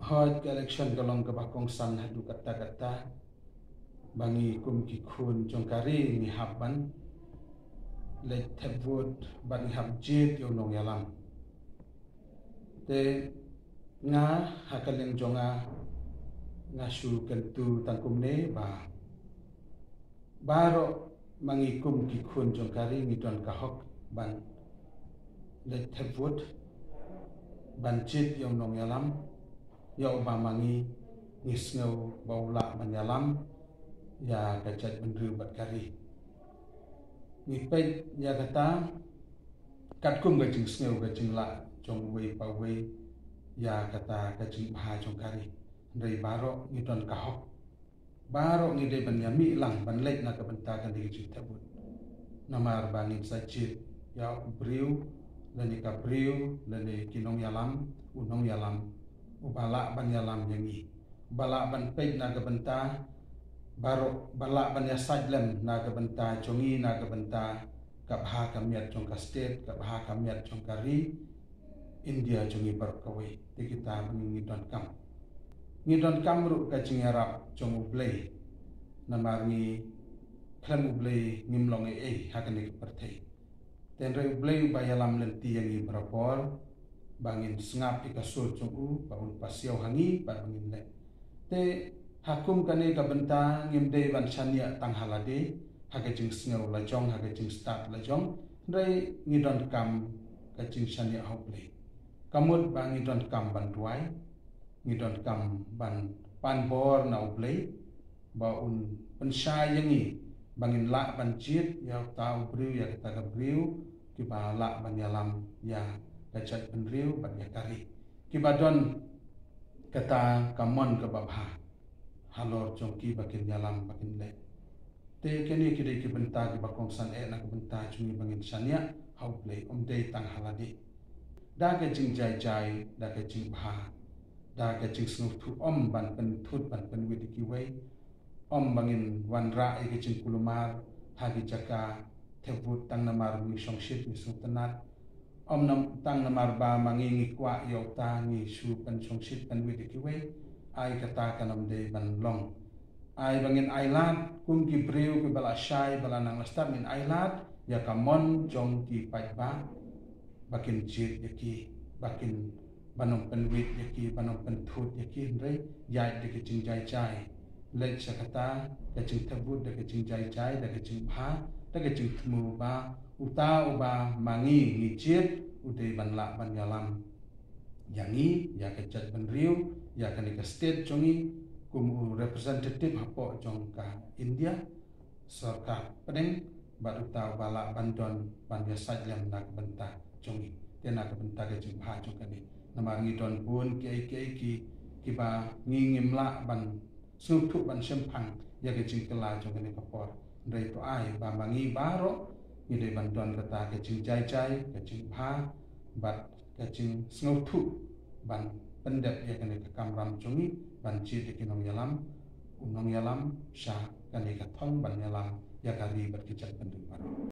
hot election kalong ke bakong san hadu kata-kata bangi kum ki khun jongkari ni habban le thebut ban hab jit yo nong yalam te nga hakaleng jonga nga shu kentu tangkum ne baro mangi kum ki khun jongkari ni don kahok ban le thebut ban jit yo nong yalam ya ba mangi ngisngau baula manyalam ya kachat benru bat kari ni pet ya kata katkum gajing sneu gajing la jong wei pa wei ya kata gajing bha jong kari ndai baro ni don kahok baro ni de ban yami lang ban lek na ka benta kan di jit tabut namar bangin sajit ya briu lani ka briu lani kinong yalam unong yalam ubala ban yalam yangi bala ban peg na ka benta baro bala ban ya sajlem na ka benta jongi na ka benta kabha kamiat jong ka state kabha kamiat jong kari India jongi bar kawai te kita mengi don kam ru ka jingarap jong ublei namar ni klam ublei ngimlong hakani perthei ten re ublei bayalam lenti yangi berapor bangin sengap ikasul jong u baun pasiau hangi bangin le te hakum kane ka benta ngimde ban chania tang halade hakajing sngau la jong hakajing start la jong ndai ngidon kam kajing chania hople kamut bang ngidon kam ban duai ngidon kam ban panbor na uble baun pensai yangi bangin la ban jit ya tau briu ya kita ka briu ki ba la ban yalam ya kachat benriu ban ya kari ki badon kata kamon ka babha halor jongki bakin yalam bakin le te keni kide ki benta ki bakong san na ki benta chungi bangin sania hau play dei tang haladi da ke jing jai da ke jing bha da ke jing snu thu ban pen thut ban pen wit ki wei bangin wan ra e ke jing kulumar hagi jaka thebut tang namar mi songshit mi sultanat nam tang namar ba mangi ngi kwa yo ta ngi shu pen songshit pen wit ki wei ai kata kanam de ban long ai bangin ailat kum ki breu ki bala shai bala nang lastar min ailat ya kamon jong ki paiba bakin jit yaki bakin banong penwit yaki banong penthut yaki ndre yai de ki jing jai chai le chakata de jing thabut de ki jing jai chai de ki jing bha de ki jing thmu ba uta uba mangi ngi jit udei ban la ban yalam yangi ya kechat benriu ya kani ka state jongi kumu representative hapo jong ka India sarkar pedeng baru tahu bala bandon banya sajlam nak benta jongi tena ka benta ka jing bha jong kani namar ngi don bun ki ba ngi ngimla ban suthu ban sempang ya ka jing kala jong kani kapor ndai to ai ba mangi baro ngi de bandon kata ka jing jai ka jing bha bat ka jing snuthu ban pendek ya kani ka kamram jongi ban chi de kinong yalam unong yalam sha kani ka thong ban yalam ya kari berkichat bendu baru